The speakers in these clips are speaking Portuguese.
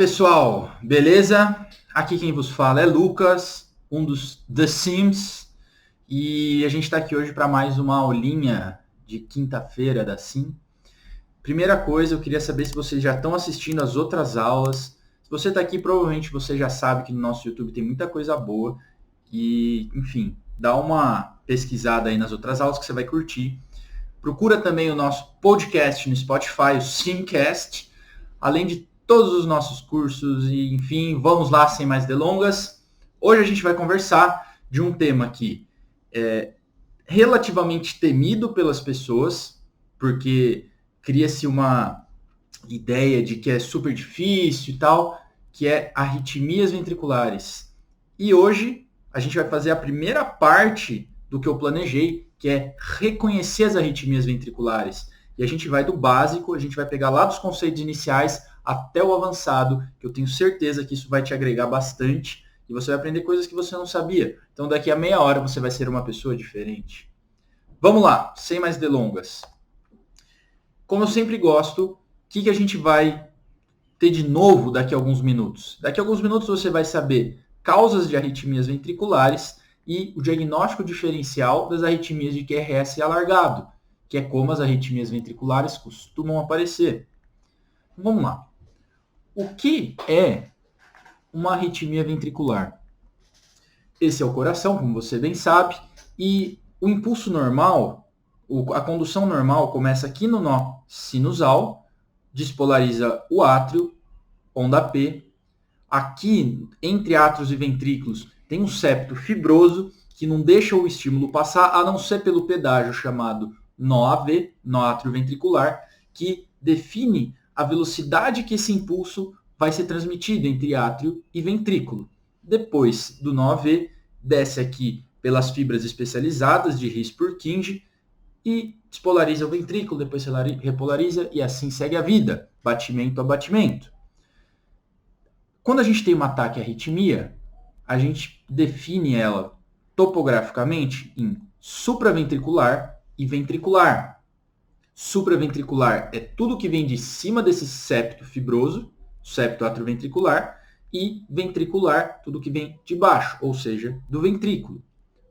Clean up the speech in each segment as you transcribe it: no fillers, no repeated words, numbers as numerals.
pessoal, beleza? Aqui quem vos fala é Lucas, um dos The Sims, e a gente está aqui hoje para mais uma aulinha de quinta-feira da Sim. Primeira coisa, eu queria saber se vocês já estão assistindo as outras aulas. Se você está aqui, provavelmente você já sabe que no nosso YouTube tem muita coisa boa e, enfim, dá uma pesquisada aí nas outras aulas que você vai curtir. Procura também o nosso podcast no Spotify, o Simcast, além de todos os nossos cursos e, enfim, vamos lá sem mais delongas. Hoje a gente vai conversar de um tema que é relativamente temido pelas pessoas, porque cria-se uma ideia de que é super difícil e tal, que é arritmias ventriculares. E hoje a gente vai fazer a primeira parte do que eu planejei, que é reconhecer as arritmias ventriculares. E a gente vai do básico, a gente vai pegar lá dos conceitos iniciais até o avançado, que eu tenho certeza que isso vai te agregar bastante e você vai aprender coisas que você não sabia. Então daqui a meia hora você vai ser uma pessoa diferente. Vamos lá, sem mais delongas. Como eu sempre gosto, o que a gente vai ter de novo daqui a alguns minutos? Daqui a alguns minutos você vai saber causas de arritmias ventriculares e o diagnóstico diferencial das arritmias de QRS alargado, que é como as arritmias ventriculares costumam aparecer. Vamos lá. O que é uma arritmia ventricular? Esse é o coração, como você bem sabe, e o impulso normal, a condução normal começa aqui no nó sinusal, despolariza o átrio, onda P. Aqui, entre átrios e ventrículos, tem um septo fibroso que não deixa o estímulo passar, a não ser pelo pedágio chamado nó AV, nó átrio ventricular, que define a velocidade que esse impulso vai ser transmitido entre átrio e ventrículo. Depois do nó AV, desce aqui pelas fibras especializadas de His-Purkinje e despolariza o ventrículo, depois repolariza e assim segue a vida, batimento a batimento. Quando a gente tem um ataque à arritmia, a gente define ela topograficamente em supraventricular e ventricular. Supraventricular é tudo que vem de cima desse septo fibroso, septo atrioventricular, e ventricular, tudo que vem de baixo, ou seja, do ventrículo.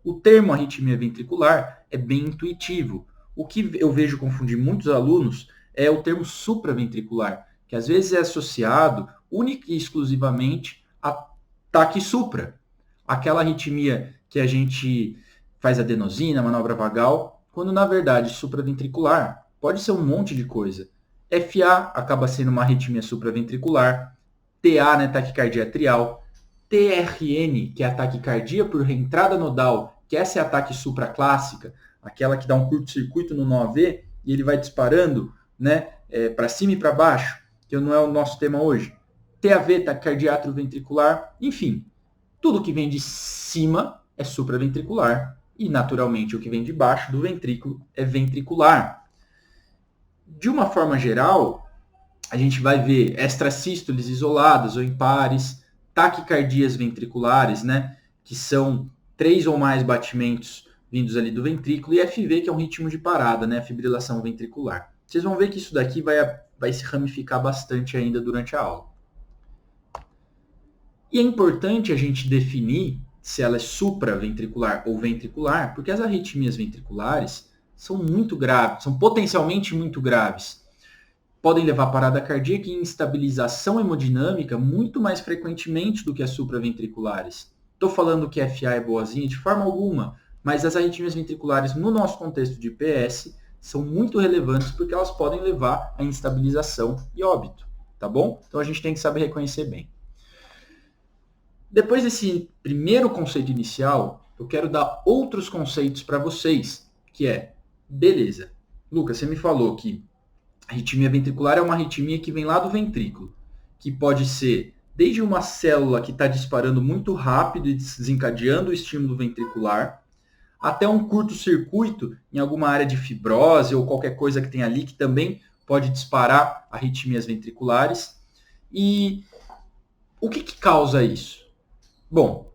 O termo arritmia ventricular é bem intuitivo. O que eu vejo confundir muitos alunos é o termo supraventricular, que às vezes é associado única e exclusivamente a ataque supra. Aquela arritmia que a gente faz adenosina, manobra vagal, quando na verdade supraventricular pode ser um monte de coisa. FA acaba sendo uma arritmia supraventricular, TA, né, taquicardia atrial, TRN, que é a taquicardia por reentrada nodal, que essa é a ataque supraclássica, aquela que dá um curto-circuito no nó AV e ele vai disparando, né, para cima e para baixo, que não é o nosso tema hoje. TAV, taquicardia atrioventricular, enfim, tudo que vem de cima é supraventricular e, naturalmente, o que vem de baixo do ventrículo é ventricular. De uma forma geral, a gente vai ver extrasístoles isoladas ou impares, taquicardias ventriculares, né, que são 3 ou mais batimentos vindos ali do ventrículo, e FV, que é um ritmo de parada, né, a fibrilação ventricular. Vocês vão ver que isso daqui vai se ramificar bastante ainda durante a aula. E é importante a gente definir se ela é supraventricular ou ventricular, porque as arritmias ventriculares são muito graves, são potencialmente muito graves. Podem levar a parada cardíaca e instabilização hemodinâmica muito mais frequentemente do que as supraventriculares. Estou falando que a FA é boazinha de forma alguma, mas as arritmias ventriculares no nosso contexto de IPS são muito relevantes porque elas podem levar a instabilização e óbito, tá bom? Então a gente tem que saber reconhecer bem. Depois desse primeiro conceito inicial, eu quero dar outros conceitos para vocês, que é, beleza, Lucas, você me falou que a arritmia ventricular é uma arritmia que vem lá do ventrículo, que pode ser desde uma célula que está disparando muito rápido e desencadeando o estímulo ventricular, até um curto-circuito em alguma área de fibrose ou qualquer coisa que tem ali que também pode disparar arritmias ventriculares. E o que causa isso? Bom,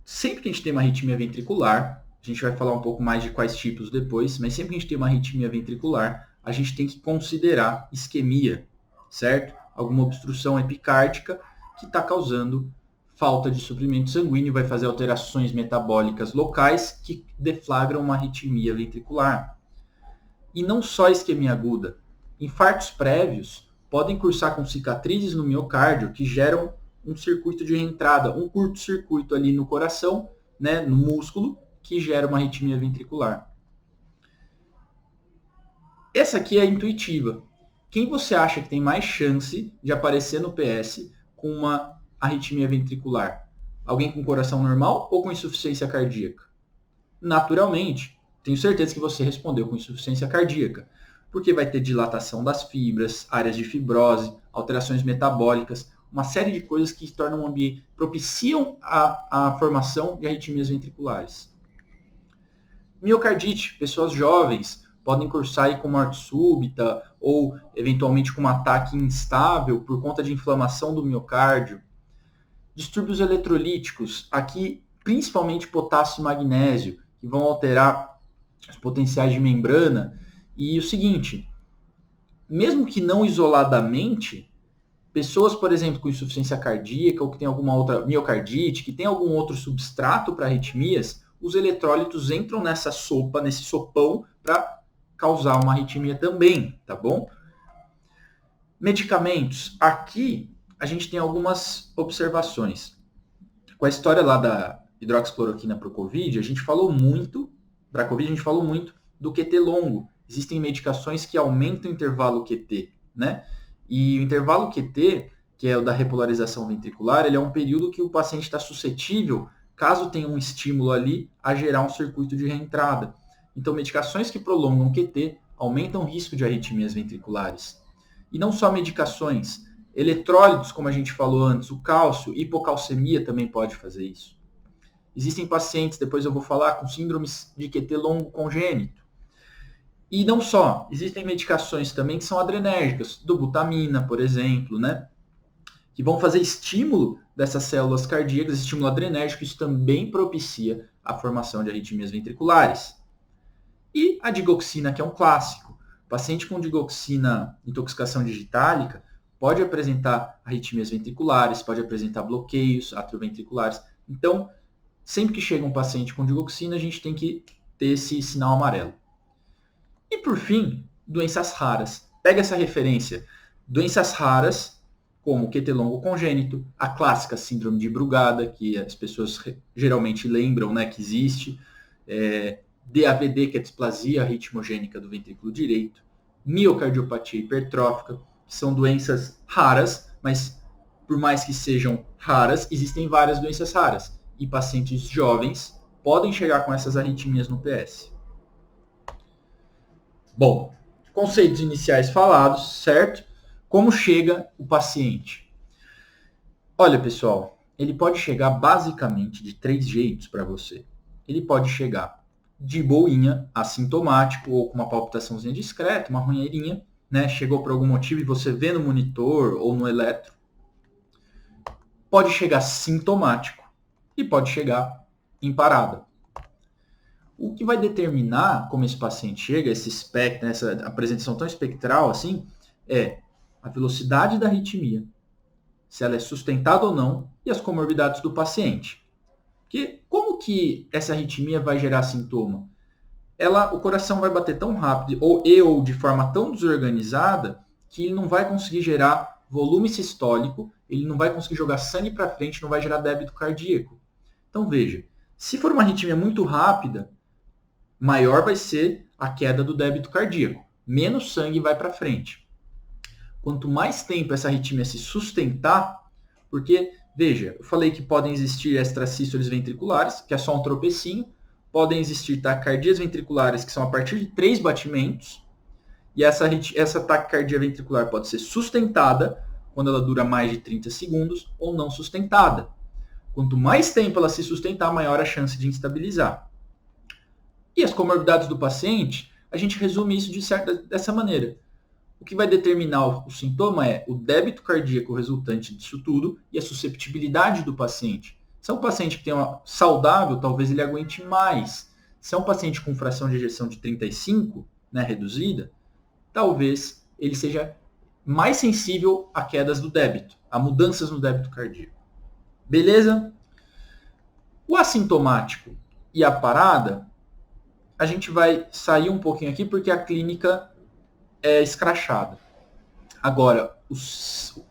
sempre que a gente tem uma arritmia ventricular, a gente vai falar um pouco mais de quais tipos depois, mas sempre que a gente tem uma arritmia ventricular, a gente tem que considerar isquemia, certo? alguma obstrução epicárdica que está causando falta de suprimento sanguíneo, vai fazer alterações metabólicas locais que deflagram uma arritmia ventricular. E não só isquemia aguda. Infartos prévios podem cursar com cicatrizes no miocárdio que geram um circuito de reentrada, um curto-circuito ali no coração, né, no músculo, que gera uma arritmia ventricular. Essa aqui é intuitiva. Quem você acha que tem mais chance de aparecer no PS com uma arritmia ventricular? Alguém com coração normal ou com insuficiência cardíaca? Naturalmente, tenho certeza que você respondeu com insuficiência cardíaca, porque vai ter dilatação das fibras, áreas de fibrose, alterações metabólicas, uma série de coisas que tornam o ambiente, propiciam a formação de arritmias ventriculares. Miocardite, pessoas jovens podem cursar aí com morte súbita ou eventualmente com um ataque instável por conta de inflamação do miocárdio. Distúrbios eletrolíticos, aqui principalmente potássio e magnésio, que vão alterar os potenciais de membrana. E o seguinte, mesmo que não isoladamente, pessoas, por exemplo, com insuficiência cardíaca ou que tem alguma outra miocardite, que tem algum outro substrato para arritmias, os eletrólitos entram nessa sopa, nesse sopão, para causar uma arritmia também, tá bom? Medicamentos. Aqui a gente tem algumas observações. Com a história lá da hidroxicloroquina para o COVID, a gente falou muito, para a COVID a gente falou muito do QT longo. Existem medicações que aumentam o intervalo QT, né? E o intervalo QT, que é o da repolarização ventricular, ele é um período que o paciente está suscetível, caso tenha um estímulo ali, a gerar um circuito de reentrada. Então, medicações que prolongam o QT aumentam o risco de arritmias ventriculares. E não só medicações, eletrólitos, como a gente falou antes, o cálcio, hipocalcemia também pode fazer isso. Existem pacientes, depois eu vou falar, com síndromes de QT longo congênito. E não só, existem medicações também que são adrenérgicas, dobutamina, por exemplo, né? Que vão fazer estímulo dessas células cardíacas, estímulo adrenérgico, isso também propicia a formação de arritmias ventriculares. E a digoxina, que é um clássico. O paciente com digoxina, intoxicação digitálica, pode apresentar arritmias ventriculares, pode apresentar bloqueios atrioventriculares. Então, sempre que chega um paciente com digoxina, a gente tem que ter esse sinal amarelo. E por fim, doenças raras. Pega essa referência. Doenças raras, como QT longo congênito, a clássica síndrome de Brugada, que as pessoas geralmente lembram, né, que existe, DAVD, que é a displasia ritmogênica do ventrículo direito, miocardiopatia hipertrófica, que são doenças raras, mas por mais que sejam raras, existem várias doenças raras. E pacientes jovens podem chegar com essas arritmias no PS. Bom, conceitos iniciais falados, certo? Como chega o paciente? Olha, pessoal, ele pode chegar basicamente de 3 jeitos para você. Ele pode chegar de boinha, assintomático, ou com uma palpitaçãozinha discreta, uma ranheirinha, né? Chegou por algum motivo e você vê no monitor ou no eletro. Pode chegar sintomático e pode chegar em parada. O que vai determinar como esse paciente chega, esse espectro, essa apresentação tão espectral assim, é a velocidade da arritmia, se ela é sustentada ou não, e as comorbidades do paciente. Porque como que essa arritmia vai gerar sintoma? O coração vai bater tão rápido ou de forma tão desorganizada que ele não vai conseguir gerar volume sistólico, ele não vai conseguir jogar sangue para frente, não vai gerar débito cardíaco. Então veja, se for uma arritmia muito rápida, maior vai ser a queda do débito cardíaco, menos sangue vai para frente. Quanto mais tempo essa arritmia se sustentar, porque, veja, eu falei que podem existir extrasístoles ventriculares, que é só um tropecinho, podem existir taquicardias ventriculares, que são a partir de 3 batimentos, e essa taquicardia ventricular pode ser sustentada, quando ela dura mais de 30 segundos, ou não sustentada. Quanto mais tempo ela se sustentar, maior a chance de instabilizar. E as comorbidades do paciente, a gente resume isso dessa maneira. O que vai determinar o sintoma é o débito cardíaco resultante disso tudo e a susceptibilidade do paciente. Se é um paciente que tem uma saudável, talvez ele aguente mais. Se é um paciente com fração de ejeção de 35, né, reduzida, talvez ele seja mais sensível a quedas do débito, a mudanças no débito cardíaco. Beleza? O assintomático e a parada, a gente vai sair um pouquinho aqui porque a clínica é escrachada. Agora,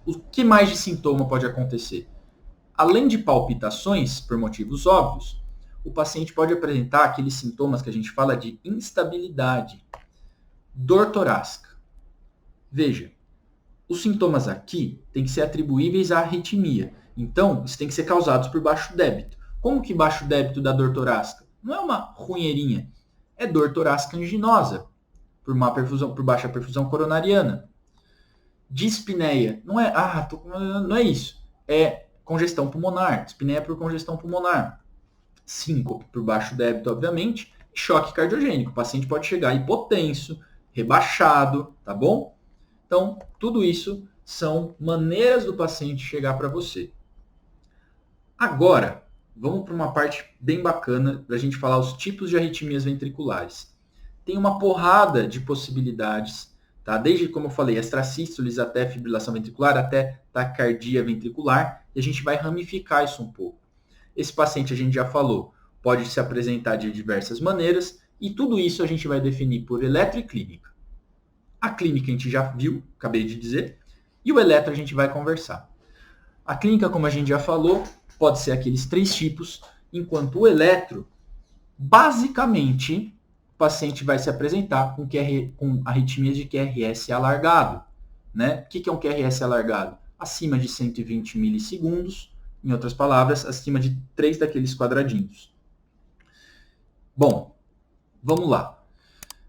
o que mais de sintoma pode acontecer? Além de palpitações, por motivos óbvios, o paciente pode apresentar aqueles sintomas que a gente fala de instabilidade, dor torácica. Veja, os sintomas aqui têm que ser atribuíveis à arritmia. Então, isso tem que ser causados por baixo débito. Como que baixo débito da dor torácica? Não é uma runheirinha, é dor torácica anginosa, por baixa perfusão coronariana. Dispneia, não é, não é isso, é congestão pulmonar, dispneia por congestão pulmonar. Síncope por baixo débito, obviamente, e choque cardiogênico. O paciente pode chegar hipotenso, rebaixado, tá bom? Então, tudo isso são maneiras do paciente chegar para você. Agora, vamos para uma parte bem bacana da gente falar os tipos de arritmias ventriculares. Tem uma porrada de possibilidades, tá? Desde, como eu falei, extrasístoles até fibrilação ventricular, até taquicardia ventricular, e a gente vai ramificar isso um pouco. Esse paciente, a gente já falou, pode se apresentar de diversas maneiras, e tudo isso a gente vai definir por eletro e clínica. A clínica a gente já viu, acabei de dizer, e o eletro a gente vai conversar. A clínica, como a gente já falou, pode ser aqueles 3 tipos, enquanto o eletro, basicamente, o paciente vai se apresentar com arritmias de QRS alargado. Né? O que é um QRS alargado? Acima de 120 milissegundos, em outras palavras, acima de 3 daqueles quadradinhos. Bom, vamos lá.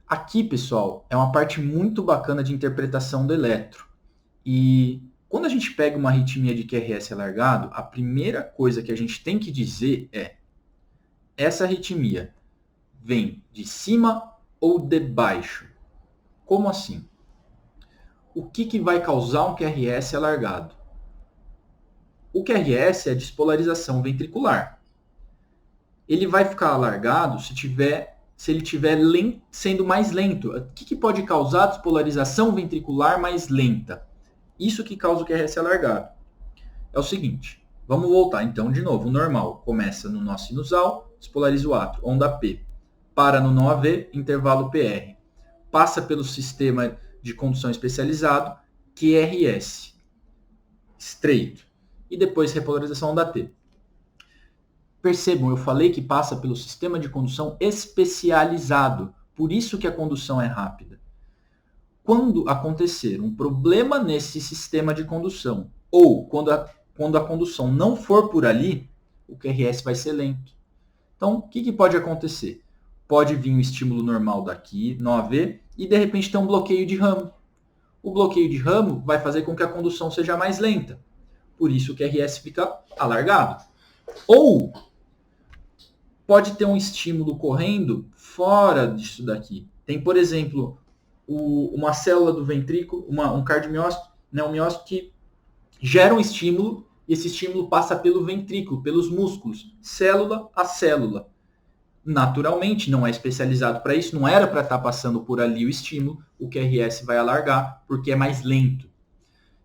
Aqui, pessoal, é uma parte muito bacana de interpretação do eletro. E quando a gente pega uma arritmia de QRS alargado, a primeira coisa que a gente tem que dizer é: essa arritmia vem de cima ou de baixo? Como assim? O que vai causar um QRS alargado? O QRS é a despolarização ventricular. Ele vai ficar alargado se ele estiver sendo mais lento. O que pode causar a despolarização ventricular mais lenta? Isso que causa o QRS alargado. É o seguinte, vamos voltar então de novo. O normal começa no nó sinusal, despolariza o átrio, onda P. Para no nó AV, intervalo PR. Passa pelo sistema de condução especializado, QRS, estreito. E depois repolarização onda T. Percebam, eu falei que passa pelo sistema de condução especializado. Por isso que a condução é rápida. Quando acontecer um problema nesse sistema de condução, ou quando a condução não for por ali, o QRS vai ser lento. Então, o que pode acontecer? Pode vir um estímulo normal daqui, nó AV, e de repente tem um bloqueio de ramo. O bloqueio de ramo vai fazer com que a condução seja mais lenta. Por isso o QRS fica alargado. Ou pode ter um estímulo correndo fora disso daqui. Tem, por exemplo, uma célula do ventrículo, um cardiomiócito, né, um miócito que gera um estímulo, e esse estímulo passa pelo ventrículo, pelos músculos, célula a célula. Naturalmente, não é especializado para isso, não era para estar passando por ali o estímulo, o QRS vai alargar, porque é mais lento.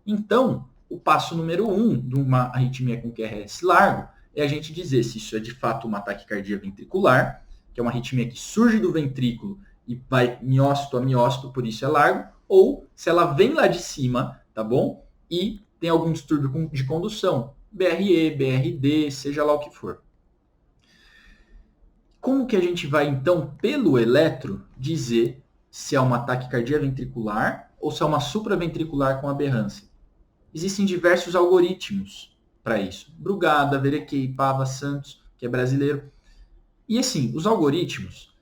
Então, o passo número 1 de uma arritmia com QRS largo é a gente dizer se isso é de fato uma taquicardia ventricular, que é uma arritmia que surge do ventrículo e vai miócito a miócito, por isso é largo, ou se ela vem lá de cima, tá bom? E tem algum distúrbio de condução, BRE, BRD, seja lá o que for. Como que a gente vai, então, pelo eletro, dizer se é uma taquicardia ventricular ou se é uma supraventricular com aberrância? Existem diversos algoritmos para isso. Brugada, Verequei, Pava, Santos, que é brasileiro. E assim, os algoritmos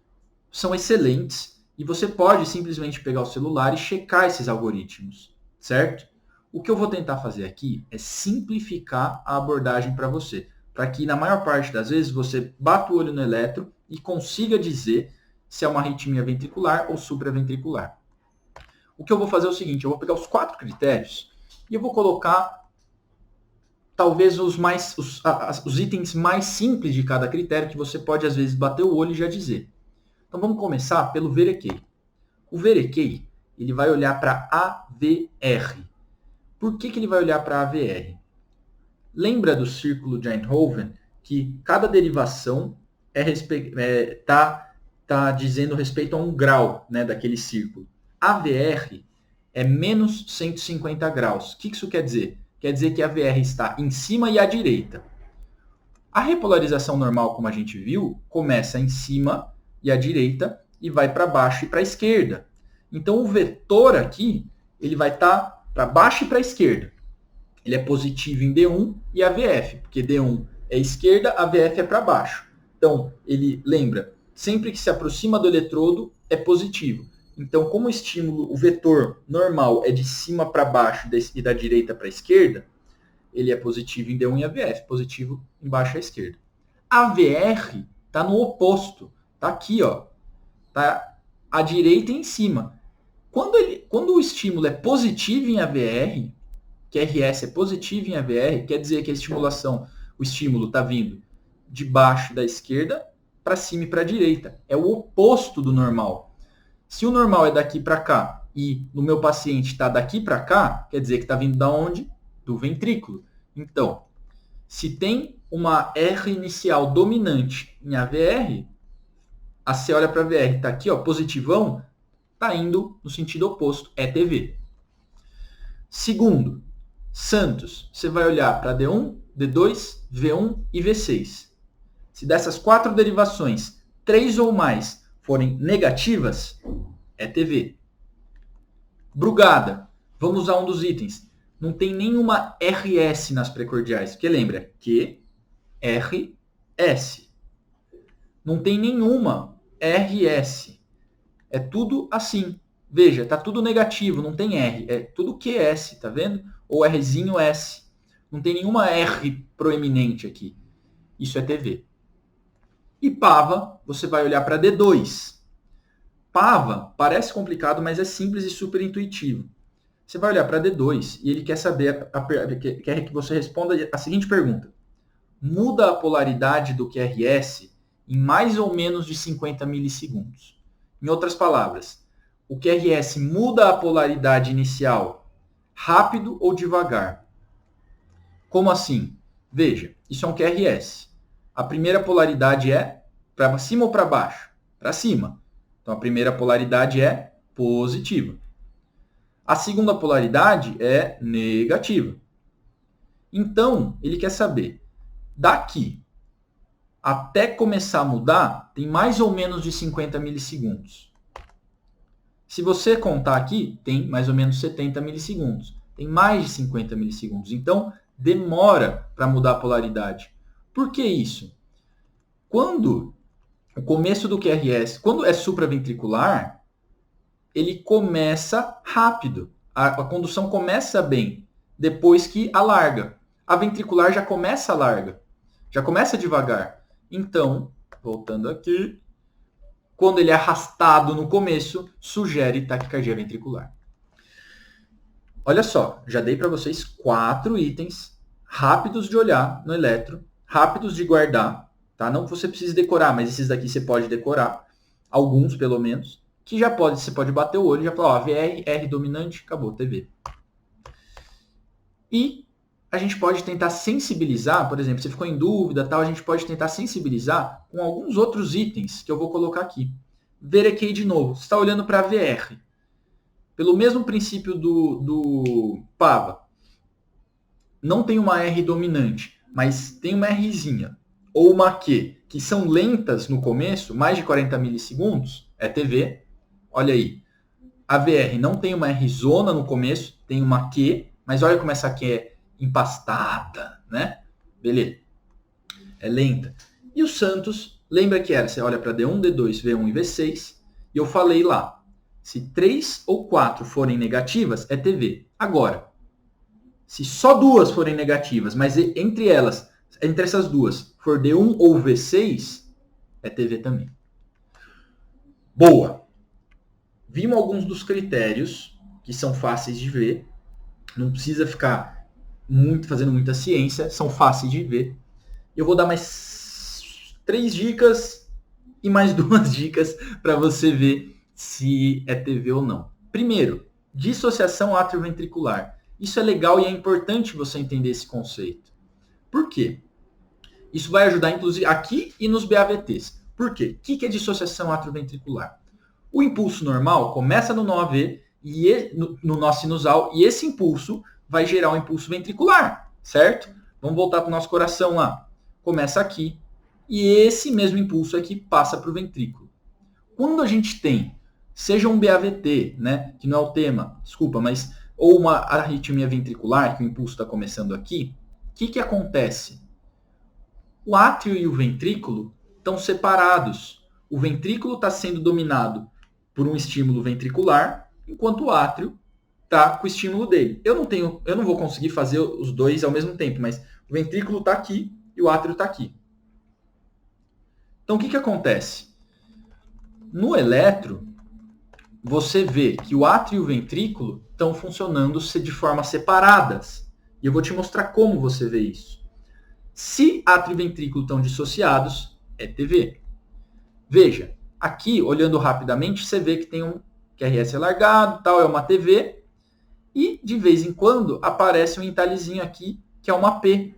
são excelentes e você pode simplesmente pegar o celular e checar esses algoritmos, certo? O que eu vou tentar fazer aqui é simplificar a abordagem para você, para que na maior parte das vezes você bata o olho no eletro e consiga dizer se é uma arritmia ventricular ou supraventricular. O que eu vou fazer é o seguinte, eu vou pegar os 4 critérios e eu vou colocar talvez os itens mais simples de cada critério que você pode às vezes bater o olho e já dizer. Então vamos começar pelo Verequei. O Verequei ele vai olhar para AVR. Por que ele vai olhar para AVR? Lembra do círculo de Eindhoven que cada derivação tá dizendo respeito a um grau, né, daquele círculo. AVR é menos 150 graus. O que isso quer dizer? Quer dizer que a AVR está em cima e à direita. A repolarização normal, como a gente viu, começa em cima e à direita e vai para baixo e para a esquerda. Então o vetor aqui ele vai estar para baixo e para a esquerda. Ele é positivo em D1 e AVF, porque D1 é esquerda, AVF é para baixo. Então, ele lembra, sempre que se aproxima do eletrodo, é positivo. Então, como o estímulo, o vetor normal é de cima para baixo e da direita para a esquerda, ele é positivo em D1 e AVF, positivo embaixo à esquerda. AVR está no oposto, está aqui, ó, tá à direita e em cima. Quando o estímulo é positivo em AVR, que RS é positivo em AVR, quer dizer que a estimulação, o estímulo está vindo de baixo da esquerda para cima e para a direita. É o oposto do normal. Se o normal é daqui para cá e no meu paciente está daqui para cá, quer dizer que está vindo da onde? Do ventrículo. Então, se tem uma R inicial dominante em AVR, você olha para a VR, está aqui, ó, positivão, está indo no sentido oposto, é TV. Segundo, Santos, você vai olhar para D1, D2, V1 e V6. Se dessas 4 derivações, 3 ou mais forem negativas, é TV. Brugada, vamos usar um dos itens. Não tem nenhuma RS nas precordiais, porque lembra, Q, R, S. Não tem nenhuma RS. É tudo assim. Veja, está tudo negativo, não tem R. É tudo QS, tá vendo? Ou Rzinho S. Não tem nenhuma R proeminente aqui. Isso é TV. E PAVA, você vai olhar para D2. PAVA parece complicado, mas é simples e super intuitivo. Você vai olhar para D2 e ele quer saber, quer que você responda a seguinte pergunta. Muda a polaridade do QRS em mais ou menos de 50 milissegundos. Em outras palavras, o QRS muda a polaridade inicial rápido ou devagar? Como assim? Veja, isso é um QRS. A primeira polaridade é para cima ou para baixo? Para cima. Então a primeira polaridade é positiva. A segunda polaridade é negativa. Então, ele quer saber, daqui até começar a mudar, tem mais ou menos de 50 milissegundos. Se você contar aqui, tem mais ou menos 70 milissegundos. Tem mais de 50 milissegundos. Então, demora para mudar a polaridade. Por que isso? Quando o começo do QRS, quando é supraventricular, ele começa rápido. A condução começa bem, depois que alarga. A ventricular já começa larga, já começa devagar. Então, voltando aqui, quando ele é arrastado no começo, sugere taquicardia ventricular. Olha só, já dei para vocês 4 itens rápidos de olhar no eletro, rápidos de guardar, tá? Não que você precise decorar, mas esses daqui você pode decorar, alguns pelo menos, que já pode, você pode bater o olho e já falar, ó, VR, R dominante, acabou, TV. E a gente pode tentar sensibilizar, por exemplo, se ficou em dúvida, tal, a gente pode tentar sensibilizar com alguns outros itens que eu vou colocar aqui. Verequei de novo, você está olhando para a VR. Pelo mesmo princípio do PAVA, não tem uma R dominante, mas tem uma Rzinha, ou uma Q, que são lentas no começo, mais de 40 milissegundos, é TV. Olha aí, a VR não tem uma R-zona no começo, tem uma Q, mas olha como essa Q é empastada, né? Beleza. É lenta. E o Santos, lembra que era, você olha para D1, D2, V1 e V6, e eu falei lá, se 3 ou 4 forem negativas, é TV. Agora, se só 2 forem negativas, mas entre essas duas, for D1 ou V6, é TV também. Boa! Vimos alguns dos critérios que são fáceis de ver. Não precisa ficar fazendo muita ciência, são fáceis de ver. Eu vou dar mais 3 dicas e mais 2 dicas para você ver se é TV ou não. Primeiro, dissociação atrioventricular. Isso é legal e é importante você entender esse conceito. Por quê? Isso vai ajudar, inclusive, aqui e nos BAVTs. Por quê? O que é dissociação atrioventricular? O impulso normal começa no nó AV, no nó sinusal, e esse impulso vai gerar um impulso ventricular, certo? Vamos voltar para o nosso coração lá. Começa aqui, e esse mesmo impulso aqui passa para o ventrículo. Quando a gente tem, seja um BAVT, né, que não é o tema, desculpa, mas ou uma arritmia ventricular, que o impulso está começando aqui, o que acontece? O átrio e o ventrículo estão separados. O ventrículo está sendo dominado por um estímulo ventricular, enquanto o átrio está com o estímulo dele. Eu não vou conseguir fazer os dois ao mesmo tempo, mas o ventrículo está aqui e o átrio está aqui. Então, o que acontece? No eletro, você vê que o átrio e o ventrículo estão funcionando de forma separadas. E eu vou te mostrar como você vê isso. Se átrio e ventrículo estão dissociados, é TV. Veja, aqui, olhando rapidamente, você vê que tem um QRS alargado, tal, é uma TV. E, de vez em quando, aparece um entalhezinho aqui, que é uma P.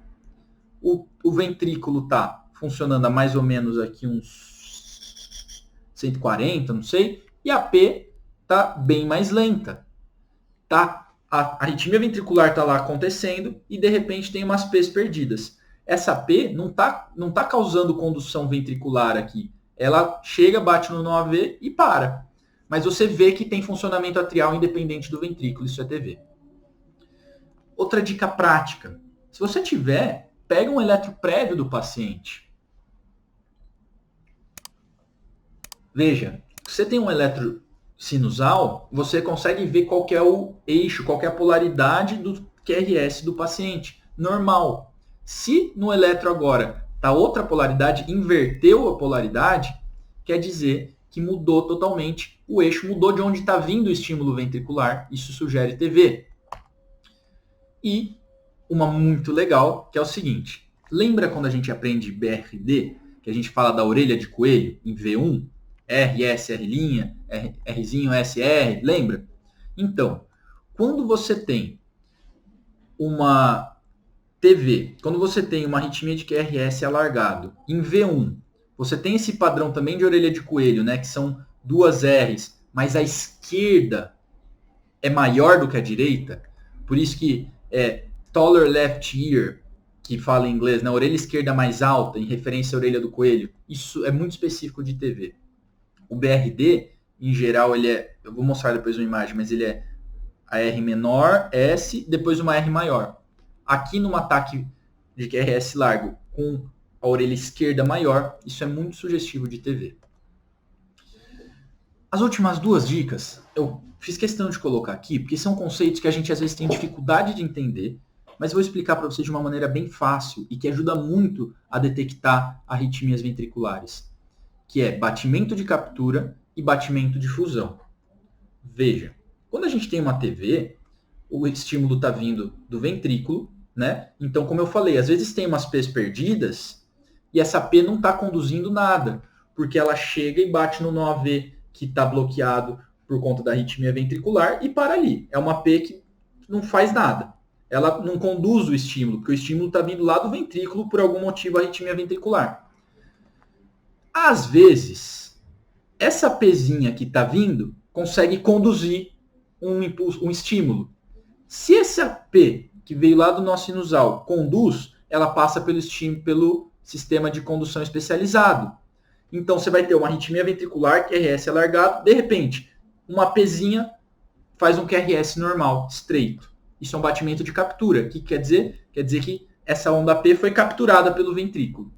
O ventrículo está funcionando a mais ou menos aqui uns 140, não sei. E a P está bem mais lenta. Tá? A arritmia ventricular está lá acontecendo e, de repente, tem umas P's perdidas. Essa P não tá causando condução ventricular aqui. Ela chega, bate no nó AV e para. Mas você vê que tem funcionamento atrial independente do ventrículo. Isso é TV. Outra dica prática. Se você tiver, pega um eletro prévio do paciente. Veja, se você tem um eletro sinusal, você consegue ver qual que é o eixo, qual que é a polaridade do QRS do paciente. Normal. Se no eletro agora está outra polaridade, inverteu a polaridade, quer dizer que mudou totalmente o eixo, mudou de onde está vindo o estímulo ventricular. Isso sugere TV. E uma muito legal, que é o seguinte. Lembra quando a gente aprende BRD, que a gente fala da orelha de coelho em V1? R, S, R', Rzinho, SR, lembra? Então, quando você tem uma TV, quando você tem uma arritmia de QRS alargado, em V1, você tem esse padrão também de orelha de coelho, né, que são duas R's, mas a esquerda é maior do que a direita, por isso que é taller left ear, que fala em inglês, na orelha esquerda mais alta, em referência à orelha do coelho, isso é muito específico de TV. O BRD, em geral, ele é, eu vou mostrar depois uma imagem, mas ele é a R menor, S, depois uma R maior. Aqui num ataque de QRS largo com a orelha esquerda maior, isso é muito sugestivo de TV. As últimas duas dicas, eu fiz questão de colocar aqui, porque são conceitos que a gente às vezes tem dificuldade de entender, mas vou explicar para vocês de uma maneira bem fácil e que ajuda muito a detectar arritmias ventriculares, que é batimento de captura e batimento de fusão. Veja, quando a gente tem uma TV, o estímulo está vindo do ventrículo, né? Então, como eu falei, às vezes tem umas P's perdidas e essa P não está conduzindo nada, porque ela chega e bate no nó AV que está bloqueado por conta da arritmia ventricular e para ali. É uma P que não faz nada. Ela não conduz o estímulo, porque o estímulo está vindo lá do ventrículo, por algum motivo, a arritmia ventricular. Às vezes, essa Pzinha que está vindo consegue conduzir um impulso, um estímulo. Se essa P que veio lá do nó sinusal conduz, ela passa pelo sistema de condução especializado. Então, você vai ter uma arritmia ventricular, QRS alargado, de repente, uma Pzinha faz um QRS normal, estreito. Isso é um batimento de captura. O que quer dizer? Quer dizer que essa onda P foi capturada pelo ventrículo.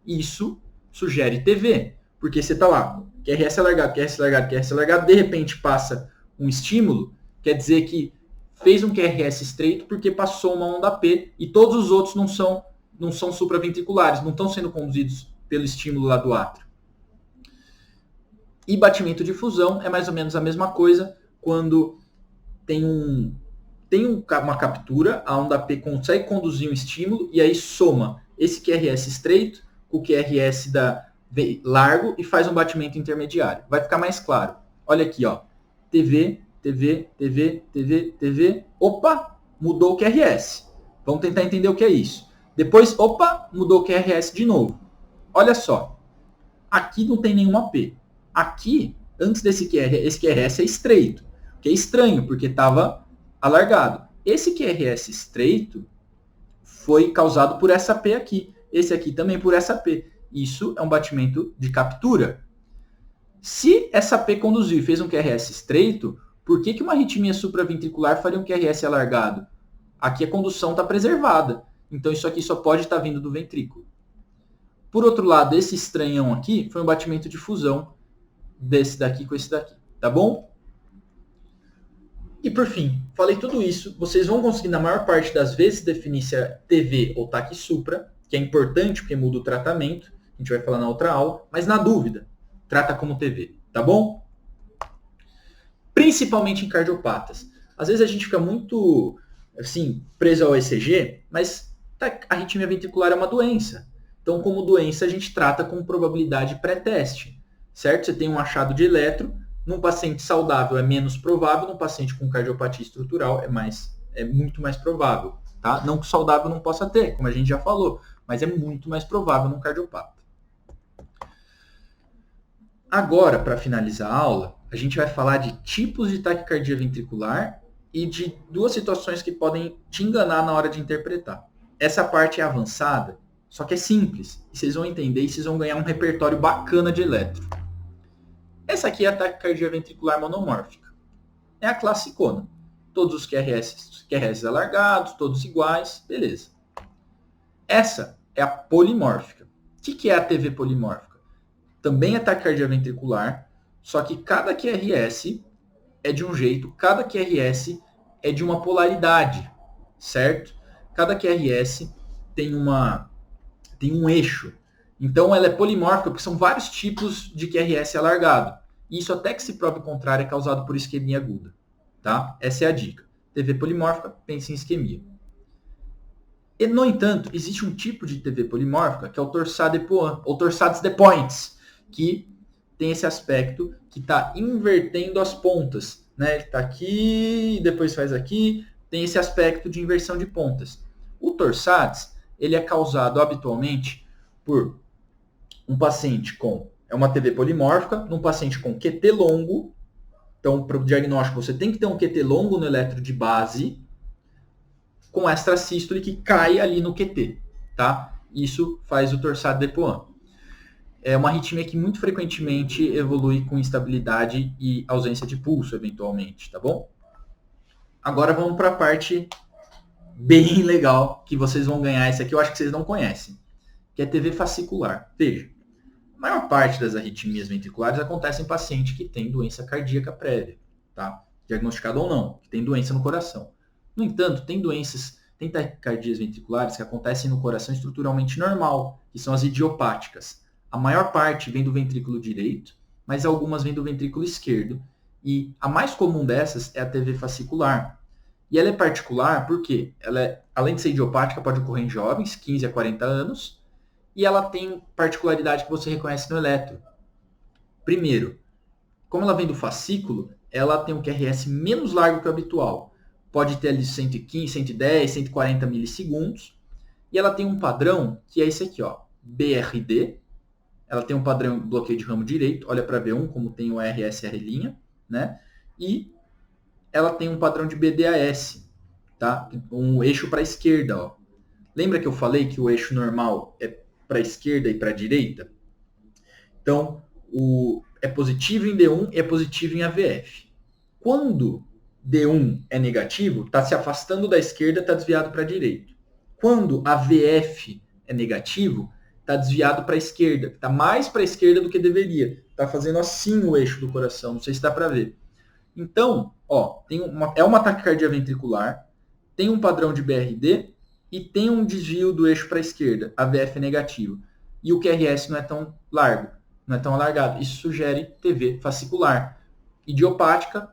Isso sugere TV, porque você está lá, QRS alargado, QRS alargado, QRS alargado, de repente passa um estímulo, quer dizer que fez um QRS estreito porque passou uma onda P e todos os outros não são supraventriculares, não estão sendo conduzidos pelo estímulo lá do átrio. E batimento de fusão é mais ou menos a mesma coisa quando tem uma captura, a onda P consegue conduzir um estímulo e aí soma esse QRS estreito com o QRS largo e faz um batimento intermediário. Vai ficar mais claro. Olha aqui, ó, TV TV, TV, TV, TV. Opa, mudou o QRS. Vamos tentar entender o que é isso. Depois, opa, mudou o QRS de novo. Olha só. Aqui não tem nenhuma P. Aqui, antes desse QRS, esse QRS é estreito. Que é estranho, porque estava alargado. Esse QRS estreito foi causado por essa P aqui. Esse aqui também por essa P. Isso é um batimento de captura. Se essa P conduziu e fez um QRS estreito, por que uma arritmia supraventricular faria um QRS alargado? Aqui a condução está preservada. Então isso aqui só pode estar vindo do ventrículo. Por outro lado, esse estranhão aqui foi um batimento de fusão desse daqui com esse daqui. Tá bom? E por fim, falei tudo isso. Vocês vão conseguir, na maior parte das vezes, definir se é TV ou TAC supra, que é importante porque muda o tratamento. A gente vai falar na outra aula. Mas na dúvida, trata como TV. Tá bom? Principalmente em cardiopatas. Às vezes a gente fica muito assim, preso ao ECG, mas a arritmia ventricular é uma doença. Então, como doença, a gente trata com probabilidade pré-teste. Certo? Você tem um achado de eletro. Num paciente saudável é menos provável, num paciente com cardiopatia estrutural é muito mais provável. Tá? Não que o saudável não possa ter, como a gente já falou, mas é muito mais provável num cardiopata. Agora, para finalizar a aula, a gente vai falar de tipos de taquicardia ventricular e de duas situações que podem te enganar na hora de interpretar. Essa parte é avançada, só que é simples. E vocês vão entender e vocês vão ganhar um repertório bacana de eletro. Essa aqui é a taquicardia ventricular monomórfica. É a classicona. Todos os QRS alargados, todos iguais, beleza. Essa é a polimórfica. O que é a TV polimórfica? Também é taquicardia ventricular, só que cada QRS é de um jeito, cada QRS é de uma polaridade, certo? Cada QRS tem um eixo. Então ela é polimórfica porque são vários tipos de QRS alargado. Isso até que se prove o contrário é causado por isquemia aguda. Tá? Essa é a dica. TV polimórfica, pense em isquemia. E, no entanto, existe um tipo de TV polimórfica que é o torsade de Poix, ou torsades de Pointes, que tem esse aspecto que está invertendo as pontas. Né? Ele está aqui, depois faz aqui, tem esse aspecto de inversão de pontas. O torsades, ele é causado habitualmente por um paciente é uma TV polimórfica, num paciente com QT longo. Então, para o diagnóstico, você tem que ter um QT longo no eletro de base, com extrasístole que cai ali no QT. Tá? Isso faz o torsade de Poix. É uma arritmia que muito frequentemente evolui com instabilidade e ausência de pulso, eventualmente. Tá bom? Agora vamos para a parte bem legal, que vocês vão ganhar. Esse aqui eu acho que vocês não conhecem, que é TV fascicular. Veja. A maior parte das arritmias ventriculares acontece em paciente que tem doença cardíaca prévia, tá? Diagnosticado ou não, que tem doença no coração. No entanto, tem taquicardias ventriculares que acontecem no coração estruturalmente normal, que são as idiopáticas. A maior parte vem do ventrículo direito, mas algumas vêm do ventrículo esquerdo. E a mais comum dessas é a TV fascicular. E ela é particular porque além de ser idiopática, pode ocorrer em jovens, 15 a 40 anos, e ela tem particularidade que você reconhece no eletro. Primeiro, como ela vem do fascículo, ela tem um QRS menos largo que o habitual. Pode ter ali 115, 110, 140 milissegundos. E ela tem um padrão que é esse aqui, ó, BRD. Ela tem um padrão de bloqueio de ramo direito. Olha para V1 como tem o RSR', né? E ela tem um padrão de BDAS, tá? Um eixo para a esquerda, ó. Lembra que eu falei que o eixo normal é para a esquerda e para a direita? Então, é positivo em D1 e é positivo em AVF. Quando D1 é negativo, está se afastando da esquerda, está desviado para a direita. Quando AVF é negativo, está desviado para a esquerda, está mais para a esquerda do que deveria. Está fazendo assim o eixo do coração, não sei se dá para ver. Então, ó, é uma taquicardia ventricular, tem um padrão de BRD, e tem um desvio do eixo para a esquerda, AVF negativo. E o QRS não é tão largo, não é tão alargado. Isso sugere TV fascicular. Idiopática,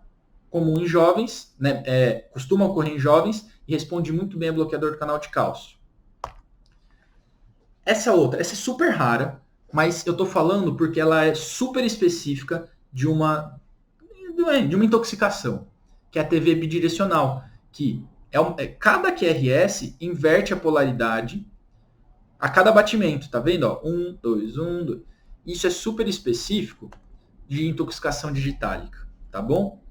comum em jovens, né, costuma ocorrer em jovens e responde muito bem a bloqueador do canal de cálcio. Essa é super rara, mas eu estou falando porque ela é super específica de uma intoxicação. que é a TV bidirecional, que cada QRS inverte a polaridade a cada batimento, tá vendo? Ó, 1, 2, 1, 2. Isso é super específico de intoxicação digitálica, tá bom?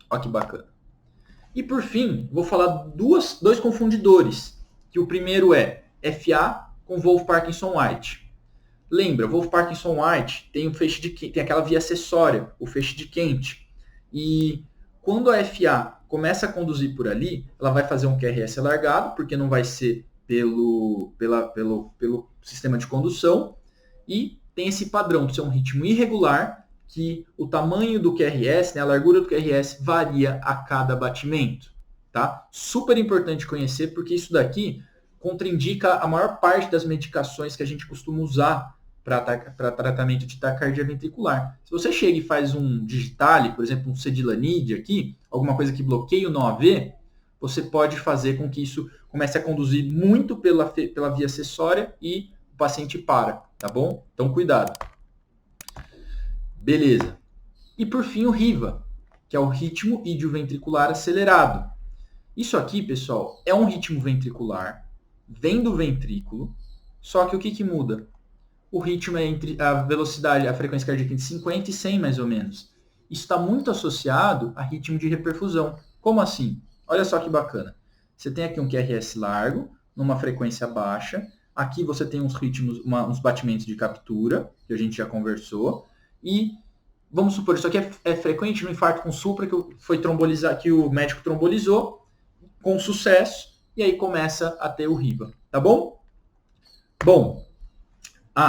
Olha que bacana. E por fim, vou falar dois confundidores, que o primeiro é FA com Wolff-Parkinson-White. Lembra, Wolff-Parkinson-White tem tem aquela via acessória, o feixe de Kent. E quando a FA começa a conduzir por ali, ela vai fazer um QRS alargado, porque não vai ser pelo sistema de condução, e tem esse padrão de ser um ritmo irregular, que o tamanho do QRS, né, a largura do QRS, varia a cada batimento. Tá? Super importante conhecer, porque isso daqui contraindica a maior parte das medicações que a gente costuma usar para tratamento de taquicardia ventricular. Se você chega e faz um Digitali, por exemplo, um Cedilanide aqui, alguma coisa que bloqueia o nó AV, você pode fazer com que isso comece a conduzir muito pela via acessória e o paciente para, tá bom? Então, cuidado. Beleza. E por fim, o RIVA, que é o ritmo idioventricular acelerado. Isso aqui, pessoal, é um ritmo ventricular, vem do ventrículo, só que o que muda? O ritmo é entre a velocidade, a frequência cardíaca entre 50 e 100, mais ou menos. Isso está muito associado a ritmo de reperfusão. Como assim? Olha só que bacana. Você tem aqui um QRS largo, numa frequência baixa. Aqui você tem uns ritmos, uns batimentos de captura, que a gente já conversou. E vamos supor, isso aqui é frequente no infarto com supra, que o médico trombolizou com sucesso, e aí começa a ter o RIVA. Tá bom? Bom,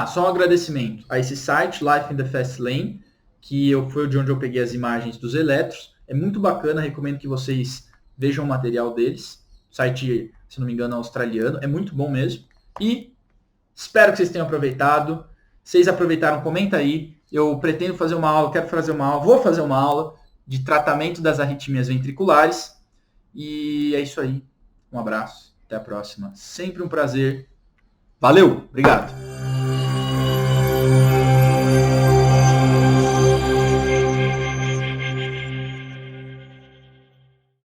só um agradecimento a esse site, Life in the Fast Lane, que foi de onde eu peguei as imagens dos eletros. É muito bacana, recomendo que vocês vejam o material deles. O site, se não me engano, é australiano. É muito bom mesmo. E espero que vocês tenham aproveitado. Se vocês aproveitaram, comenta aí. Eu pretendo fazer uma aula, vou fazer uma aula de tratamento das arritmias ventriculares. E é isso aí. Um abraço. Até a próxima. Sempre um prazer. Valeu! Obrigado!